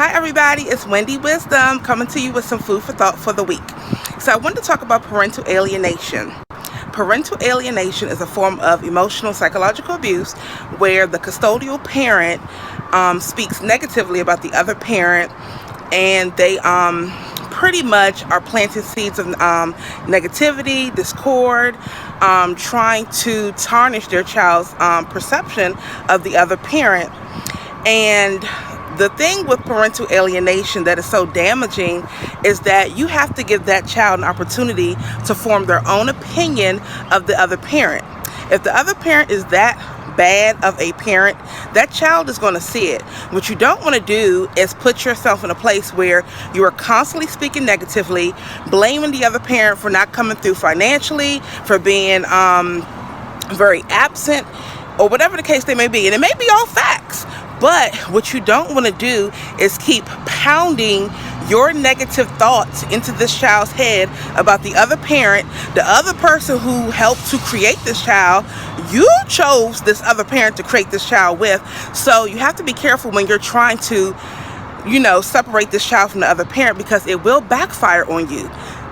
Hi everybody, it's Wendy Wisdom coming to you with some food for thought for the week. So I wanted to talk about parental alienation. Parental alienation is a form of emotional psychological abuse where the custodial parent speaks negatively about the other parent, and they pretty much are planting seeds of negativity, discord, trying to tarnish their child's perception of the other parent. And the thing with parental alienation that is so damaging is that you have to give that child an opportunity to form their own opinion of the other parent. If the other parent is that bad of a parent, that child is going to see it. What you don't want to do is put yourself in a place where you are constantly speaking negatively, blaming the other parent for not coming through financially, for being very absent, or whatever the case they may be. And it may be all facts. But what you don't want to do is keep pounding your negative thoughts into this child's head about the other parent, the other person who helped to create this child. You chose this other parent to create this child with. So you have to be careful when you're trying to, separate this child from the other parent, because it will backfire on you.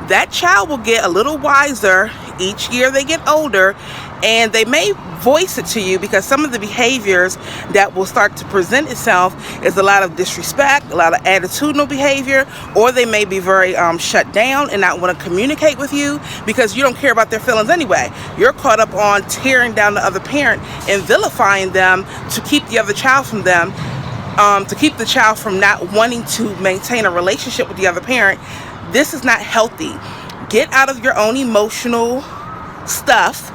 That child will get a little wiser each year they get older, and they may voice it to you, because some of the behaviors that will start to present itself is a lot of disrespect, a lot of attitudinal behavior, or they may be very shut down and not want to communicate with you because you don't care about their feelings anyway. You're caught up on tearing down the other parent and vilifying them to keep the other child from them, to keep the child from not wanting to maintain a relationship with the other parent. This is not healthy. Get out of your own emotional stuff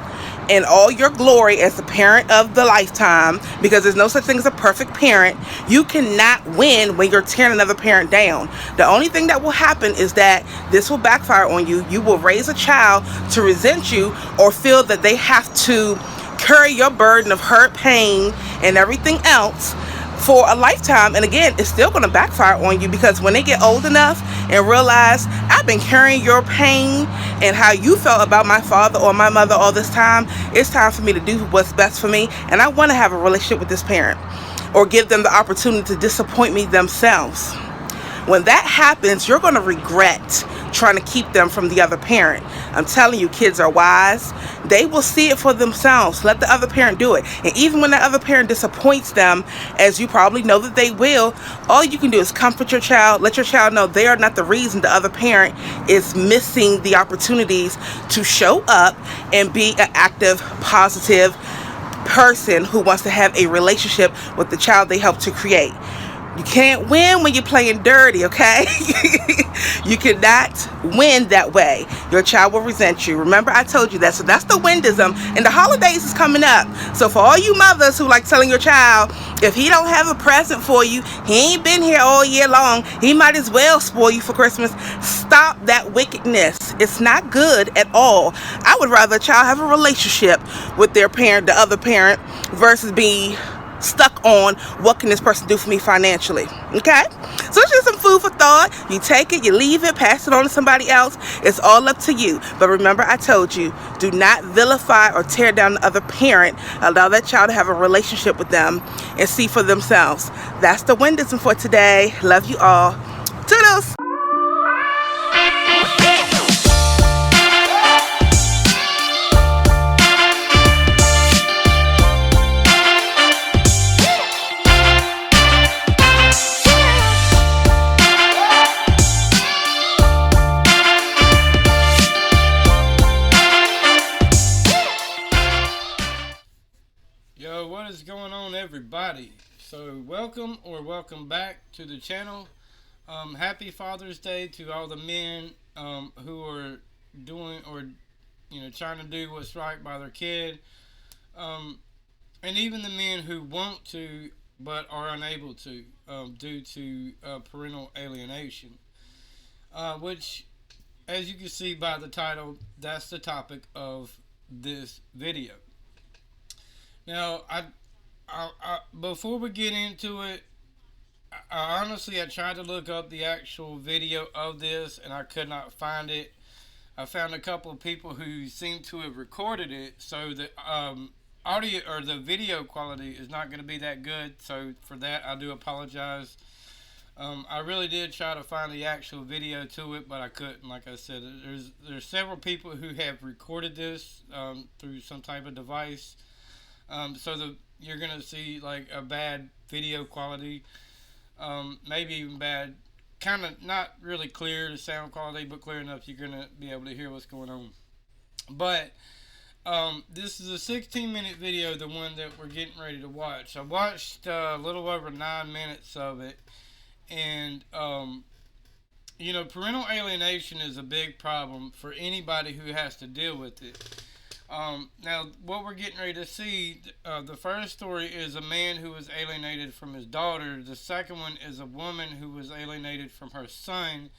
and all your glory as the parent of the lifetime, because there's no such thing as a perfect parent. You cannot win when you're tearing another parent down. The only thing that will happen is that this will backfire on you. You will raise a child to resent you or feel that they have to carry your burden of hurt, pain, and everything else for a lifetime. And again, it's still going to backfire on you, because when they get old enough and realize, I've been carrying your pain and how you felt about my father or my mother all this time, it's time for me to do what's best for me, and I want to have a relationship with this parent, or give them the opportunity to disappoint me themselves. When that happens, you're going to regret trying to keep them from the other parent. I'm telling you, kids are wise. They will see it for themselves. Let the other parent do it. And even when the other parent disappoints them, as you probably know that they will, all you can do is comfort your child. Let your child know they are not the reason the other parent is missing the opportunities to show up and be an active, positive person who wants to have a relationship with the child they helped to create. You can't win when you're playing dirty, okay? You cannot win that way. Your child will resent you. Remember, I told you that. So that's the windism. And the holidays is coming up. So for all you mothers who like telling your child, if he don't have a present for you, he ain't been here all year long, he might as well spoil you for Christmas. Stop that wickedness. It's not good at all. I would rather a child have a relationship with their parent, the other parent, versus be stuck on what can this person do for me financially. Okay, so it's just some food for thought. You take it, you leave it, pass it on to somebody else. It's all up to you. But remember, I told you, do not vilify or tear down the other parent. Allow that child to have a relationship with them and see for themselves. That's the Windism for today. Love you all. Toodles. Yo, what is going on, everybody? So welcome back to the channel. Happy Father's Day to all the men who are doing, or trying to do what's right by their kid, and even the men who want to but are unable to due to parental alienation, which, as you can see by the title, that's the topic of this video. Now, before we get into it, I tried to look up the actual video of this, and I could not find it. I found a couple of people who seem to have recorded it, so the audio or the video quality is not going to be that good. So for that, I do apologize. I really did try to find the actual video to it, but I couldn't. Like I said, there's several people who have recorded this through some type of device, so you're gonna see like a bad video quality, maybe even bad, kind of not really clear the sound quality, but clear enough you're gonna be able to hear what's going on. But this is a 16-minute video, the one that we're getting ready to watch. I watched a little over 9 minutes of it, and parental alienation is a big problem for anybody who has to deal with it. Now, what we're getting ready to see, the first story is a man who was alienated from his daughter. The second one is a woman who was alienated from her son.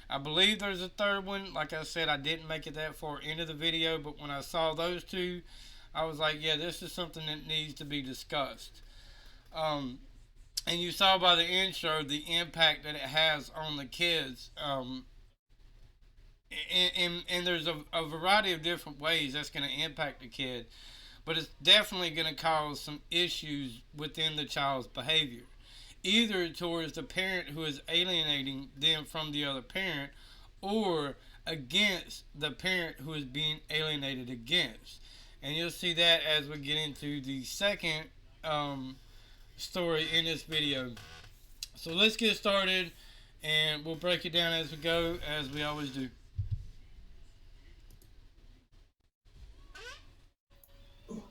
I believe there's a third one. Like I said, I didn't make it that far into the video, but when I saw those two, I was like, yeah, this is something that needs to be discussed. And you saw by the intro the impact that it has on the kids. And there's a variety of different ways that's going to impact the kid, but it's definitely going to cause some issues within the child's behavior, either towards the parent who is alienating them from the other parent, or against the parent who is being alienated against. And you'll see that as we get into the second story in this video. So let's get started, and we'll break it down as we go, as we always do.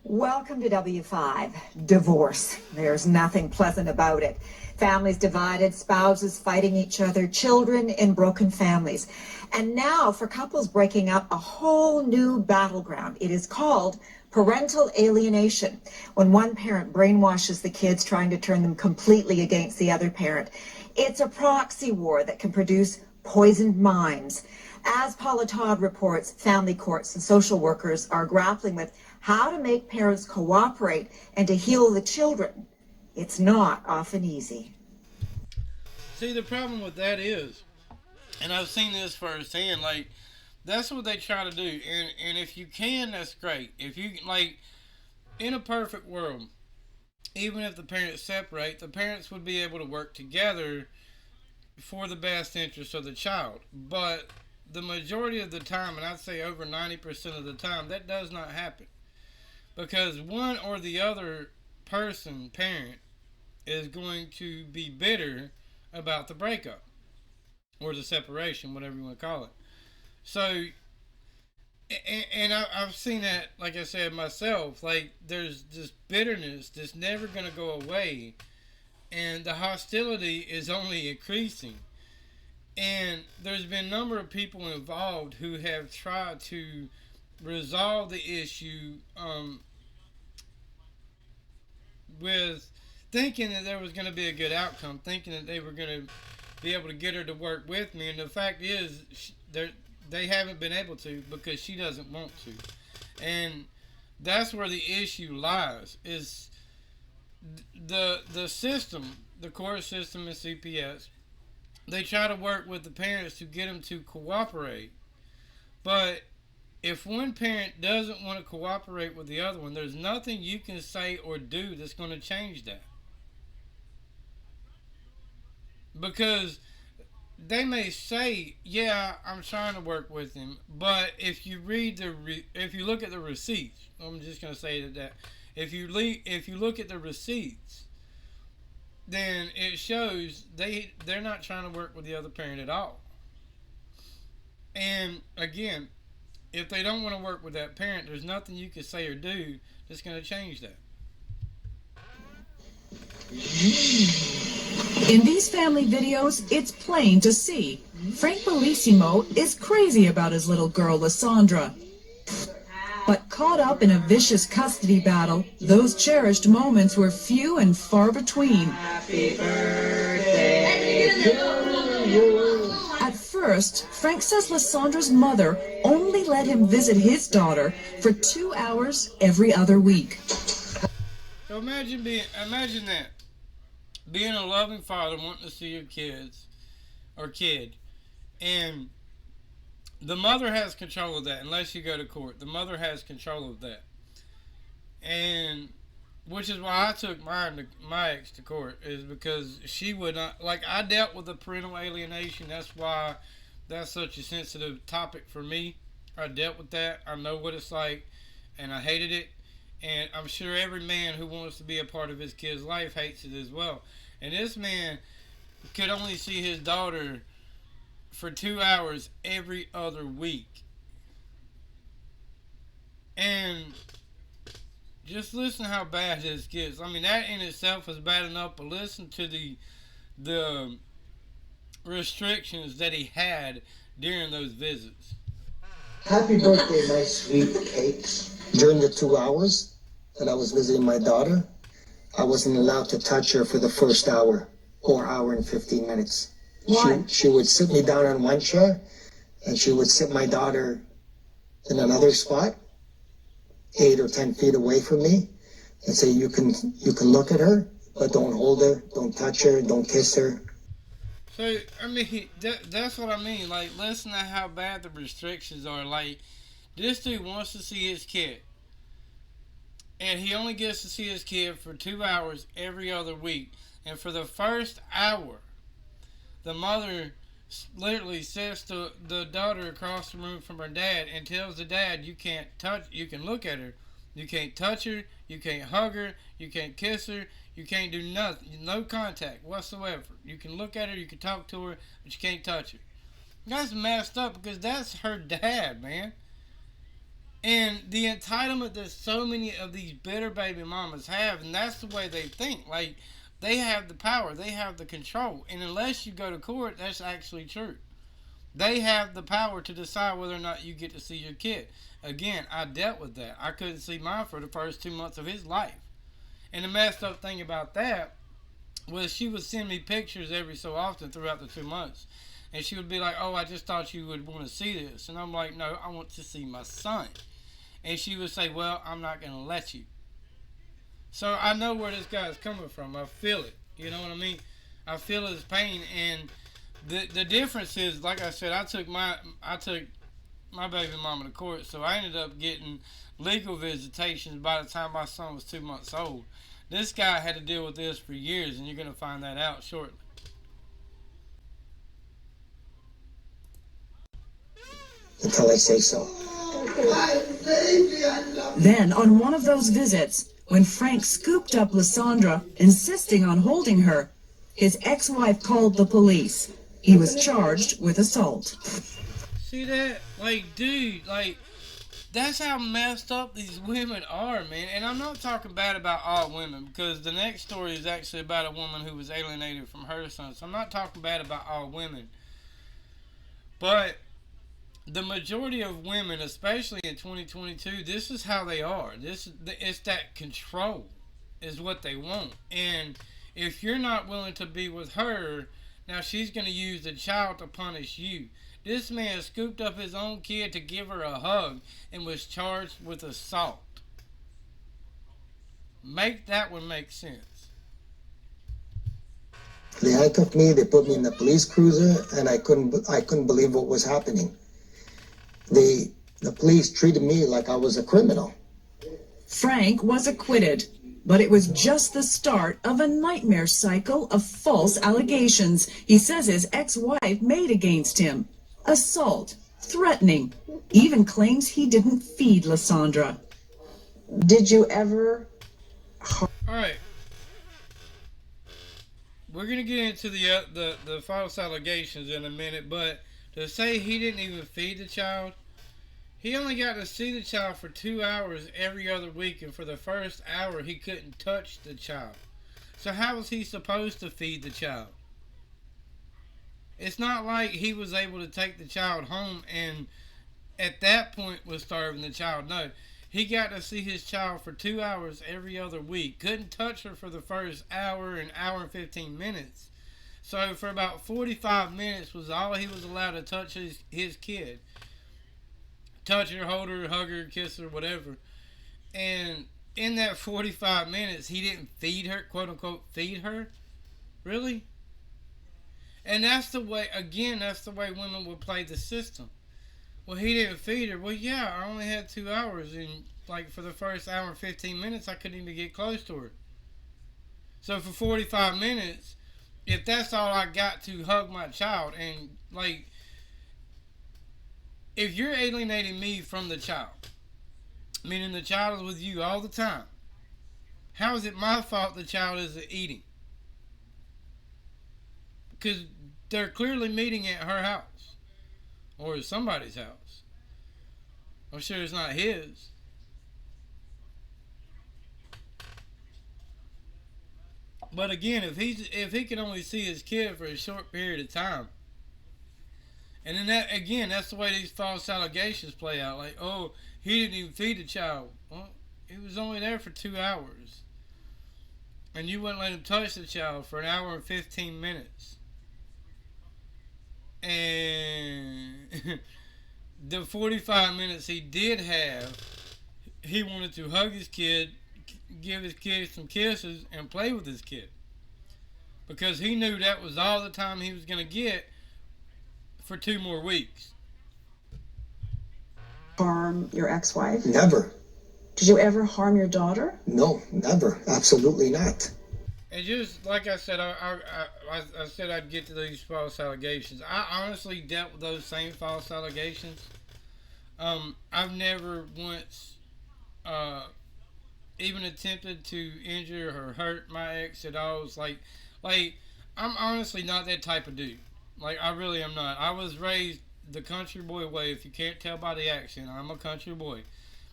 Welcome to W5. Divorce. There's nothing pleasant about it. Families divided, spouses fighting each other, children in broken families. And now for couples breaking up, a whole new battleground. It is called parental alienation, when one parent brainwashes the kids, trying to turn them completely against the other parent. It's a proxy war that can produce poisoned minds. As Paula Todd reports, family courts and social workers are grappling with how to make parents cooperate and to heal the children. It's not often easy. See, the problem with that is, and I've seen this firsthand, like, that's what they try to do. And if you can, that's great. If you, like, in a perfect world, even if the parents separate, the parents would be able to work together for the best interest of the child. But the majority of the time, and I'd say over 90% of the time, that does not happen. Because one or the other parent, is going to be bitter about the breakup or the separation, whatever you want to call it. So, and I've seen that, like I said, myself. Like, there's this bitterness that's never going to go away, and the hostility is only increasing. And there's been a number of people involved who have tried to resolve the issue with thinking that there was going to be a good outcome, thinking that they were going to be able to get her to work with me. And the fact is, they haven't been able to, because she doesn't want to. And that's where the issue lies, is the system, the court system and CPS. They try to work with the parents to get them to cooperate. But if one parent doesn't want to cooperate with the other one, there's nothing you can say or do that's going to change that. Because they may say, yeah, I'm trying to work with him, but if you look at the receipts, I'm just going to say that if you look at the receipts, then it shows they're not trying to work with the other parent at all. And again, if they don't want to work with that parent, there's nothing you can say or do that's going to change that. In these family videos, it's plain to see Frank Bellissimo is crazy about his little girl, Lysandra. But caught up in a vicious custody battle, those cherished moments were few and far between. Happy birthday to you. At first, Frank says Lysandra's mother only let him visit his daughter for 2 hours every other week. So imagine that. Being a loving father, wanting to see your kid, and the mother has control of that, unless you go to court. The mother has control of that. And which is why I took my ex to court, is because she would not, like, I dealt with the parental alienation. That's why that's such a sensitive topic for me. I dealt with that. I know what it's like, and I hated it. And I'm sure every man who wants to be a part of his kid's life hates it as well. And this man could only see his daughter for 2 hours every other week. And just listen to how bad this gets. I mean, that in itself is bad enough, but listen to the restrictions that he had during those visits. Happy birthday, my sweet cakes. During the 2 hours that I was visiting my daughter, I wasn't allowed to touch her for the first hour or hour and 15 minutes. Why? She would sit me down on one chair, and she would sit my daughter in another spot, 8 or 10 feet away from me, and say, you can look at her, but don't hold her, don't touch her, don't kiss her. So, I mean, that's what I mean. Like, listen to how bad the restrictions are. Like, this dude wants to see his kid, and he only gets to see his kid for 2 hours every other week. And for the first hour, the mother literally sits the daughter across the room from her dad and tells the dad, you can't touch, you can look at her, you can't touch her, you can't hug her, you can't kiss her, you can't do nothing, no contact whatsoever. You can look at her, you can talk to her, but you can't touch her. That's messed up because that's her dad, man. And the entitlement that so many of these bitter baby mamas have, and that's the way they think. Like, they have the power, they have the control. And unless you go to court, that's actually true. They have the power to decide whether or not you get to see your kid. Again, I dealt with that. I couldn't see mine for the first 2 months of his life. And the messed up thing about that was she would send me pictures every so often throughout the 2 months. And she would be like, oh, I just thought you would want to see this. And I'm like, no, I want to see my son. And she would say, well, I'm not going to let you. So I know where this guy's coming from. I feel it. You know what I mean? I feel his pain. And the difference is, like I said, I took my baby mama to court. So I ended up getting legal visitations by the time my son was 2 months old. This guy had to deal with this for years, and you're going to find that out shortly. Until I say so. Then, on one of those visits, when Frank scooped up Lysandra, insisting on holding her, his ex-wife called the police. He was charged with assault. See that? Like, dude, like, that's how messed up these women are, man. And I'm not talking bad about all women, because the next story is actually about a woman who was alienated from her son. So I'm not talking bad about all women. But the majority of women, especially in 2022, this is how they are. It's that control is what they want. And if you're not willing to be with her, now she's going to use the child to punish you. This man scooped up his own kid to give her a hug and was charged with assault. Make that one make sense. They handcuffed me, they put me in the police cruiser, and I couldn't believe what was happening. The police treated me like I was a criminal. Frank was acquitted, but it was just the start of a nightmare cycle of false allegations he says his ex-wife made against him. Assault, threatening, even claims he didn't feed Lysandra. Did you ever? Alright. We're going to get into the false allegations in a minute, but to say he didn't even feed the child, he only got to see the child for 2 hours every other week, and for the first hour he couldn't touch the child. So how was he supposed to feed the child? It's not like he was able to take the child home and at that point was starving the child. No, he got to see his child for 2 hours every other week. Couldn't touch her for the first hour and 15 minutes. So for about 45 minutes was all he was allowed to touch his kid. Touch her, hold her, hug her, kiss her, whatever. And in that 45 minutes, he didn't feed her, quote unquote, feed her? Really? And that's the way, again, that's the way women would play the system. Well, he didn't feed her. Well, yeah, I only had 2 hours, and like for the first hour and 15 minutes, I couldn't even get close to her. So for 45 minutes, if that's all I got to hug my child, and like, if you're alienating me from the child, meaning the child is with you all the time, how is it my fault the child isn't eating? Because they're clearly meeting at her house or somebody's house. I'm sure it's not his. But again, if he can only see his kid for a short period of time, and then that's the way these false allegations play out. Like, oh, he didn't even feed the child. Well, he was only there for 2 hours, and you wouldn't let him touch the child for an hour and 15 minutes. And the 45 minutes he did have, he wanted to hug his kid, give his kid some kisses, and play with his kid. Because he knew that was all the time he was going to get for 2 more weeks. Harm your ex-wife? Never. Did you ever harm your daughter? No, never. Absolutely not. And just like I said, I said I'd get to these false allegations. I honestly dealt with those same false allegations. I've never once even attempted to injure or hurt my ex at all. It's like I'm honestly not that type of dude. Like, I really am not. I was raised the country boy way. If you can't tell by the accent, I'm a country boy.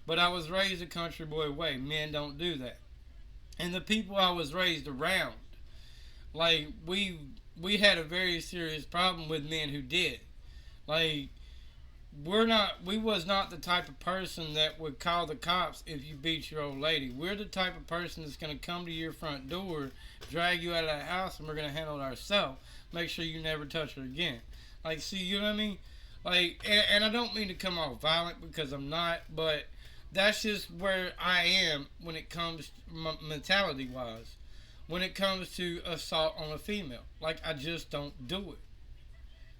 But I was raised a country boy way. Men don't do that. And the people I was raised around, like, we had a very serious problem with men who did. Like, we was not the type of person that would call the cops if you beat your old lady. We're the type of person that's going to come to your front door, drag you out of that house, and we're going to handle it ourselves. Make sure you never touch her again. Like, see, you know what I mean? Like, and I don't mean to come off violent, because I'm not, but that's just where I am when it comes mentality wise. When it comes to assault on a female, like, I just don't do it.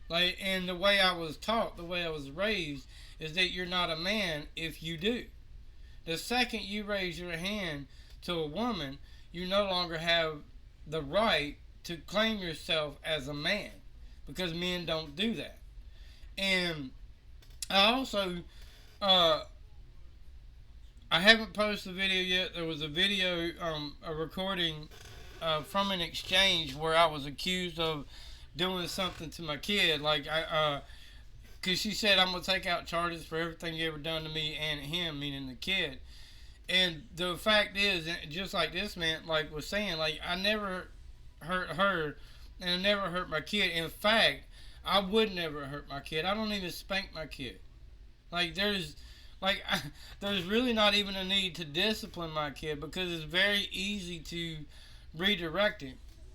Like, and the way I was taught, the way I was raised, is that you're not a man if you do. The second you raise your hand to a woman, you no longer have the right to claim yourself as a man, because men don't do that. And I also I haven't posted the video yet. There was a video, a recording from an exchange where I was accused of doing something to my kid. Like, because she said, I'm going to take out charges for everything you ever done to me and him, meaning the kid. And the fact is, just like this man like was saying, like, I never hurt her and I never hurt my kid. In fact, I would never hurt my kid. I don't even spank my kid. Like, there's really not even a need to discipline my kid, because it's very easy to redirect him.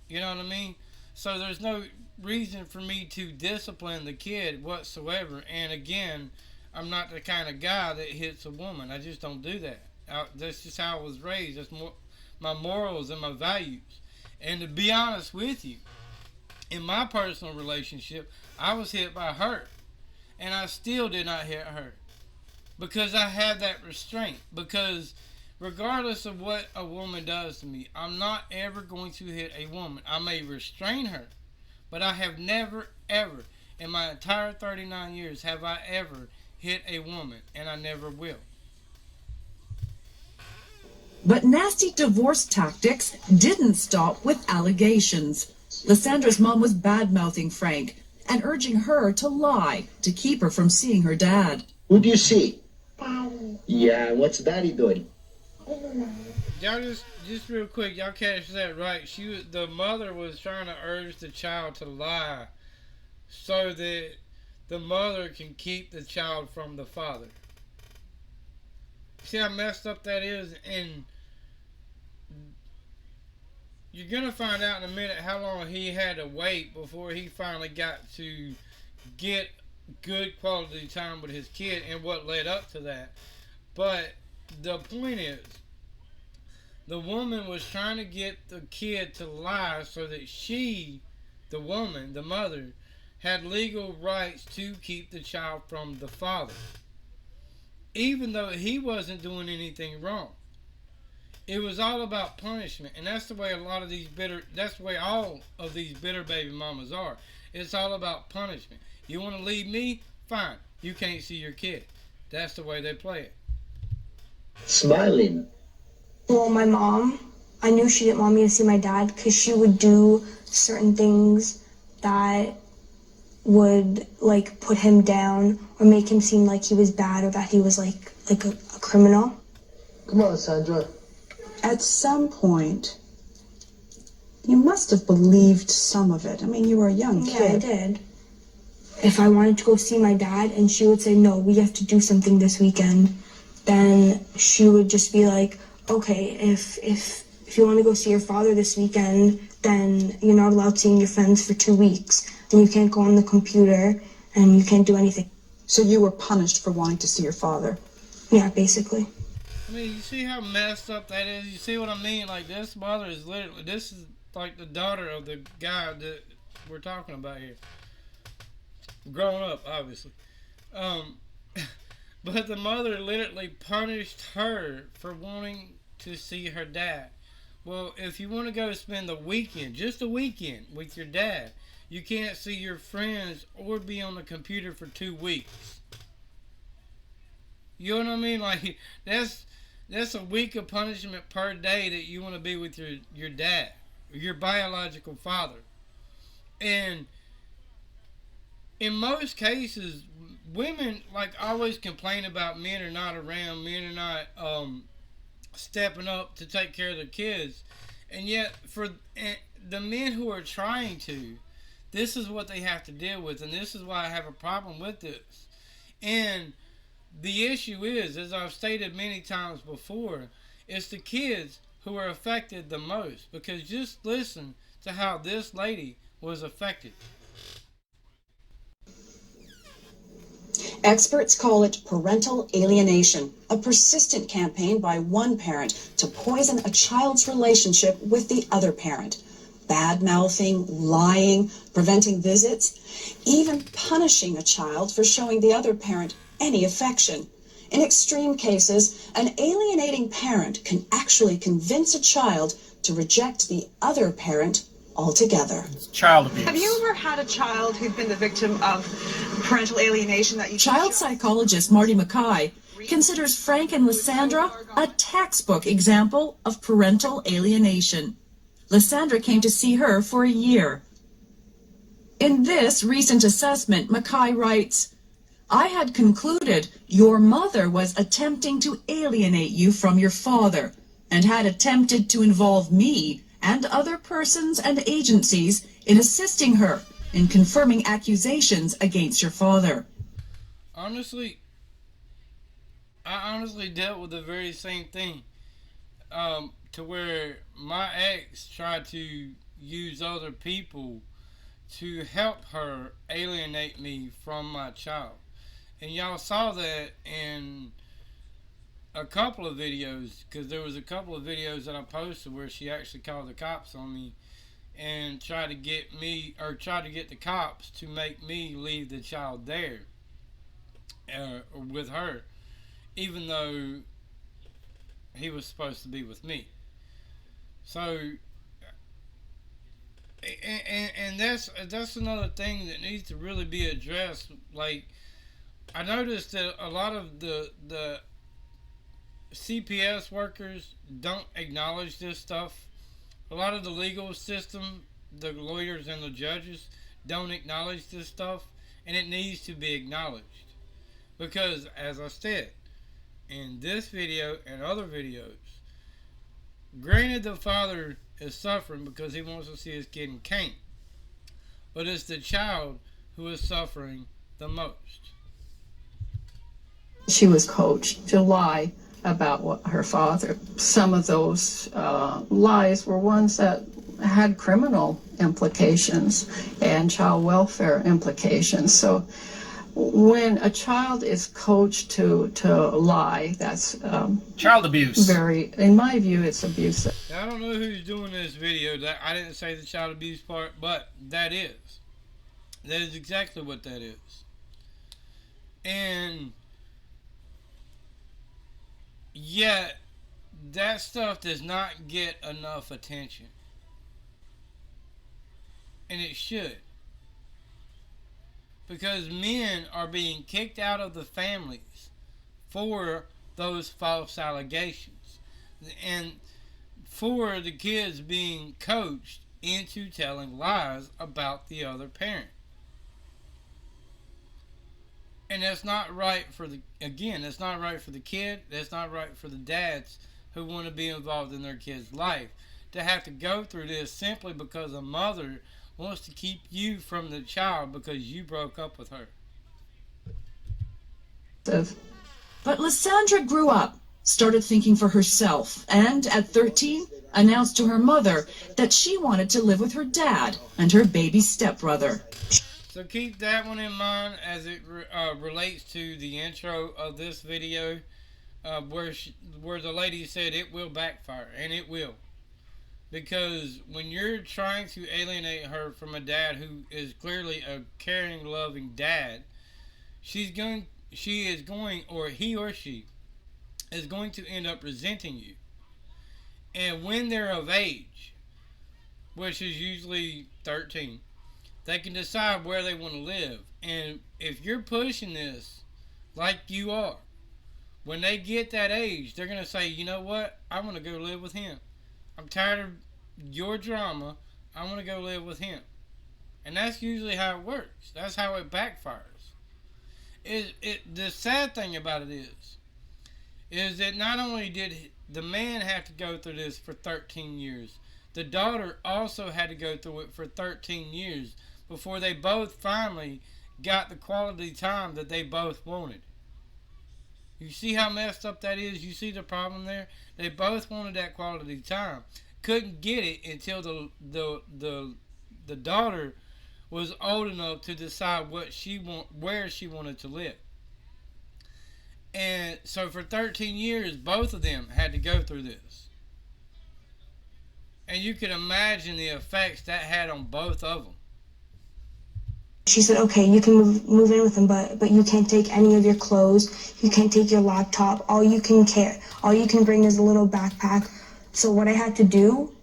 You know what I mean? So there's no reason for me to discipline the kid whatsoever. And again, I'm not the kind of guy that hits a woman. I just don't do that. That's just how I was raised. That's my morals and my values. And to be honest with you, in my personal relationship, I was hit by her, and I still did not hit her, because I have that restraint. Because regardless of what a woman does to me, I'm not ever going to hit a woman. I may restrain her, but I have never, ever, in my entire 39 years, have I ever hit a woman, and I never will. But nasty divorce tactics didn't stop with allegations. Lysandra's mom was bad-mouthing Frank and urging her to lie to keep her from seeing her dad. Who do you see? Daddy. Yeah, what's Daddy doing? Y'all just real quick, y'all catch that right? The mother was trying to urge the child to lie so that the mother can keep the child from the father. See how messed up that is? And you're going to find out in a minute how long he had to wait before he finally got to get good quality time with his kid, and what led up to that. But the point is, the woman was trying to get the kid to lie so that she, the woman, the mother, had legal rights to keep the child from the father, even though he wasn't doing anything wrong. It was all about punishment, and that's the way that's the way all of these bitter baby mamas are. It's all about punishment. You want to leave me? Fine. You can't see your kid. That's the way they play it. Smiling. Well, my mom, I knew she didn't want me to see my dad because she would do certain things that would like put him down or make him seem like he was bad or that he was like a criminal. Come on, Sandra. At some point, you must have believed some of it. I mean, you were a young Yeah, I kid. did. If I wanted to go see my dad and she would say, no, we have to do something this weekend, then she would just be like, okay, if you want to go see your father this weekend, then you're not allowed seeing your friends for 2 weeks. And you can't go on the computer and you can't do anything. So you were punished for wanting to see your father. Yeah, basically. I mean, you see how messed up that is? You see what I mean? Like, this mother is literally, this is like the daughter of the guy that we're talking about here. Grown up, obviously. But the mother literally punished her for wanting to see her dad. Well, if you want to go spend the weekend, just a weekend with your dad, you can't see your friends or be on the computer for 2 weeks. You know what I mean? Like, that's a week of punishment per day that you want to be with your dad, your biological father. And in most cases, women like always complain about men are not around, men are not stepping up to take care of their kids. And yet for the men who are trying to, this is what they have to deal with, and this is why I have a problem with this. And the issue is, as I've stated many times before, it's the kids who are affected the most, because just listen to how this lady was affected. Experts call it parental alienation, a persistent campaign by one parent to poison a child's relationship with the other parent. Bad-mouthing, lying, preventing visits, even punishing a child for showing the other parent any affection. In extreme cases, an alienating parent can actually convince a child to reject the other parent altogether. Child abuse. Have you ever had a child who's been the victim of parental alienation that you... Child psychologist Marty Mackay considers Frank and Lysandra a textbook example of parental alienation. Lysandra came to see her for a year. In this recent assessment, Mackay writes, I had concluded your mother was attempting to alienate you from your father and had attempted to involve me and other persons and agencies in assisting her in confirming accusations against your father. Honestly, I honestly dealt with the very same thing, to where my ex tried to use other people to help her alienate me from my child. And y'all saw that in a couple of videos, because there was a couple of videos that I posted where she actually called the cops on me and tried to get the cops to make me leave the child there with her, even though he was supposed to be with me. So, and that's another thing that needs to really be addressed. Like, I noticed that a lot of the CPS workers don't acknowledge this stuff. A lot of the legal system, the lawyers and the judges, don't acknowledge this stuff, and it needs to be acknowledged. Because, as I said, in this video and other videos, granted the father is suffering because he wants to see his kid and can't, but it's the child who is suffering the most. She was coached to lie about her father. Some of those lies were ones that had criminal implications and child welfare implications. So when a child is coached to lie, that's child abuse. In my view, it's abusive. Now, I don't know who's doing this video. I didn't say the child abuse part, but that is. That is exactly what that is. And yet, that stuff does not get enough attention. And it should. Because men are being kicked out of the families for those false allegations. And for the kids being coached into telling lies about the other parent. And that's not right for that's not right for the kid. That's not right for the dads who want to be involved in their kid's life. To have to go through this simply because a mother wants to keep you from the child because you broke up with her. But Lysandra grew up, started thinking for herself, and at 13, announced to her mother that she wanted to live with her dad and her baby stepbrother. So keep that one in mind as it relates to the intro of this video, where the lady said it will backfire, and it will. Because when you're trying to alienate her from a dad who is clearly a caring, loving dad, he or she is going to end up resenting you. And when they're of age, which is usually 13, they can decide where they want to live. And if you're pushing this like you are, when they get that age, they're going to say, you know what? I want to go live with him. I'm tired of your drama. I want to go live with him. And that's usually how it works. That's how it backfires. The sad thing about it is that not only did the man have to go through this for 13 years, the daughter also had to go through it for 13 years before they both finally got the quality time that they both wanted. You see how messed up that is? You see the problem there? They both wanted that quality time. Couldn't get it until the daughter was old enough to decide where she wanted to live. And so for 13 years, both of them had to go through this. And you can imagine the effects that had on both of them. She said, okay, you can move in with him, but you can't take any of your clothes. You can't take your laptop. All you can bring is a little backpack. So what I had to do,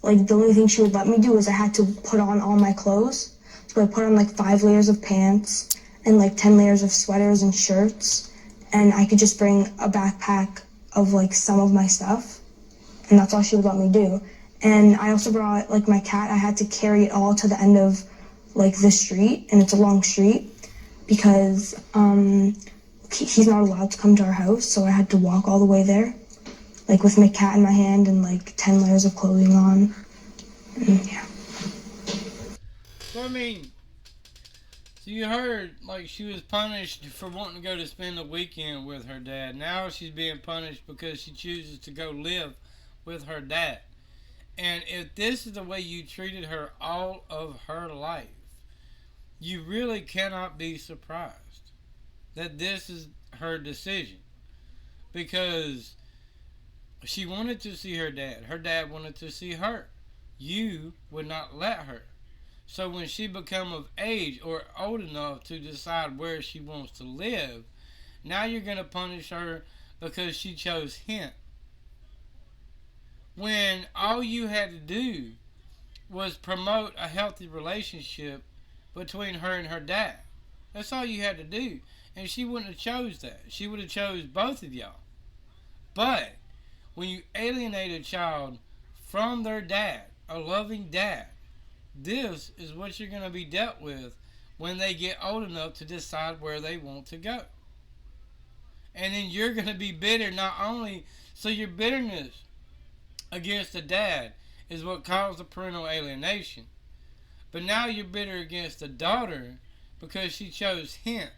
like the only thing she would let me do was I had to put on all my clothes. So I put on like 5 layers of pants and like 10 layers of sweaters and shirts. And I could just bring a backpack of like some of my stuff. And that's all she would let me do. And I also brought like my cat. I had to carry it all to the end of like the street, and it's a long street because he's not allowed to come to our house, so I had to walk all the way there, like with my cat in my hand and like 10 layers of clothing on. And, yeah. So I mean, so you heard like she was punished for wanting to go to spend the weekend with her dad. Now she's being punished because she chooses to go live with her dad. And if this is the way you treated her all of her life, you really cannot be surprised that this is her decision. Because she wanted to see her dad. Her dad wanted to see her. You would not let her. So when she become of age or old enough to decide where she wants to live, now you're going to punish her because she chose him. When all you had to do was promote a healthy relationship between her and her dad. That's all you had to do. And she wouldn't have chose that. She would have chose both of y'all. But when you alienate a child from their dad, a loving dad, this is what you're going to be dealt with when they get old enough to decide where they want to go. And then you're going to be bitter not only, so your bitterness against the dad is what caused the parental alienation. But now you're bitter against the daughter because she chose him.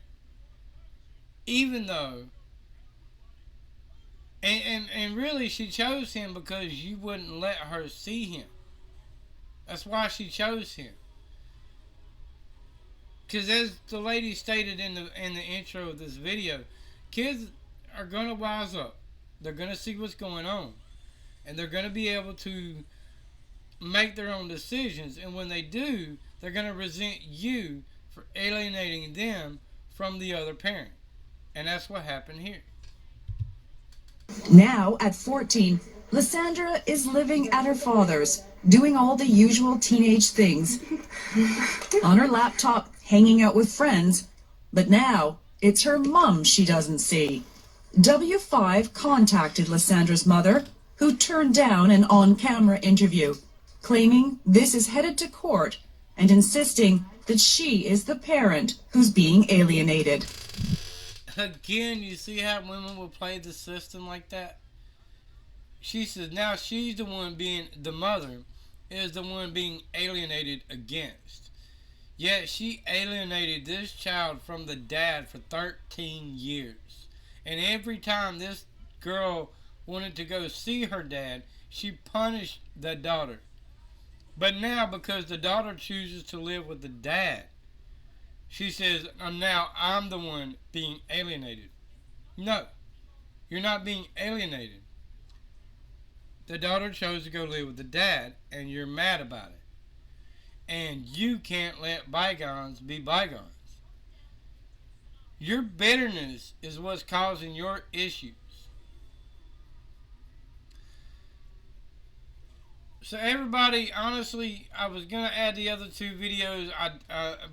Even though, and really she chose him because you wouldn't let her see him. That's why she chose him. Because as the lady stated in the intro of this video, kids are going to wise up. They're going to see what's going on. And they're going to be able to make their own decisions. And when they do, they're going to resent you for alienating them from the other parent. And that's what happened here. Now, at 14, Lysandra is living at her father's, doing all the usual teenage things. On her laptop, hanging out with friends. But now, it's her mum she doesn't see. W5 contacted Lysandra's mother, who turned down an on-camera interview, claiming this is headed to court and insisting that she is the parent who's being alienated. Again, you see how women will play the system like that? She says now she's the one being, the mother is the one being alienated against. Yet she alienated this child from the dad for 13 years. And every time this girl wanted to go see her dad, she punished the daughter. But now, because the daughter chooses to live with the dad, she says, now I'm the one being alienated. No, you're not being alienated. The daughter chose to go live with the dad, and you're mad about it. And you can't let bygones be bygones. Your bitterness is what's causing your issues. So everybody, honestly, I was going to add the other two videos,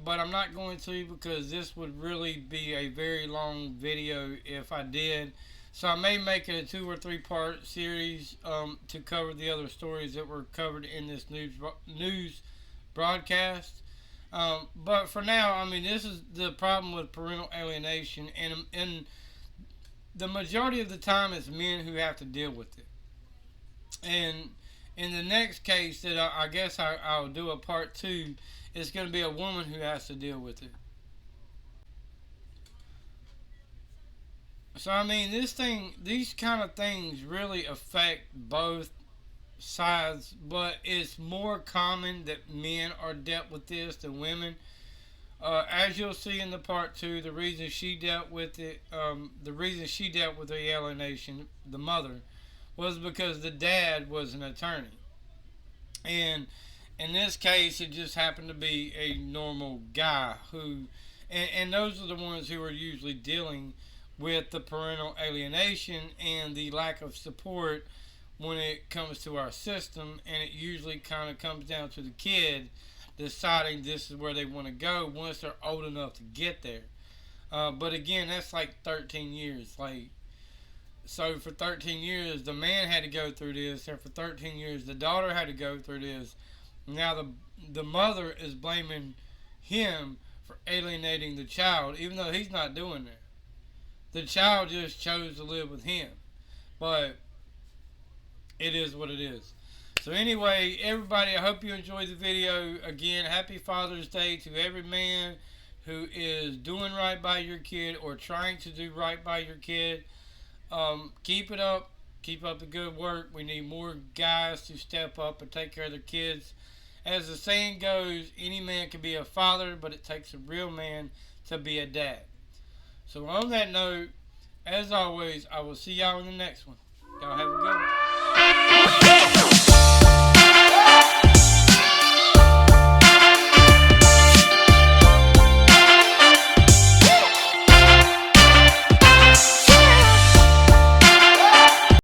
but I'm not going to, because this would really be a very long video if I did. So I may make it a 2 or 3 part series to cover the other stories that were covered in this news broadcast. But for now, I mean, this is the problem with parental alienation, and the majority of the time it's men who have to deal with it. And in the next case that I guess I'll do a part 2, it's going to be a woman who has to deal with it. So I mean, these kind of things really affect both sides, but it's more common that men are dealt with this than women. As you'll see in the part 2, the reason she dealt with it, the reason she dealt with the alienation, the mother, was because the dad was an attorney. And in this case, it just happened to be a normal guy who, and those are the ones who are usually dealing with the parental alienation and the lack of support when it comes to our system. And it usually kind of comes down to the kid deciding this is where they want to go once they're old enough to get there. But again, that's like 13 years. So for 13 years, the man had to go through this, and for 13 years, the daughter had to go through this. Now the mother is blaming him for alienating the child, even though he's not doing that. The child just chose to live with him. But it is what it is. So anyway, everybody, I hope you enjoyed the video. Again, happy Father's Day to every man who is doing right by your kid or trying to do right by your kid. Keep it up. Keep up the good work. We need more guys to step up and take care of their kids. As the saying goes, any man can be a father, but it takes a real man to be a dad. So on that note, as always, I will see y'all in the next one. Y'all have a good one.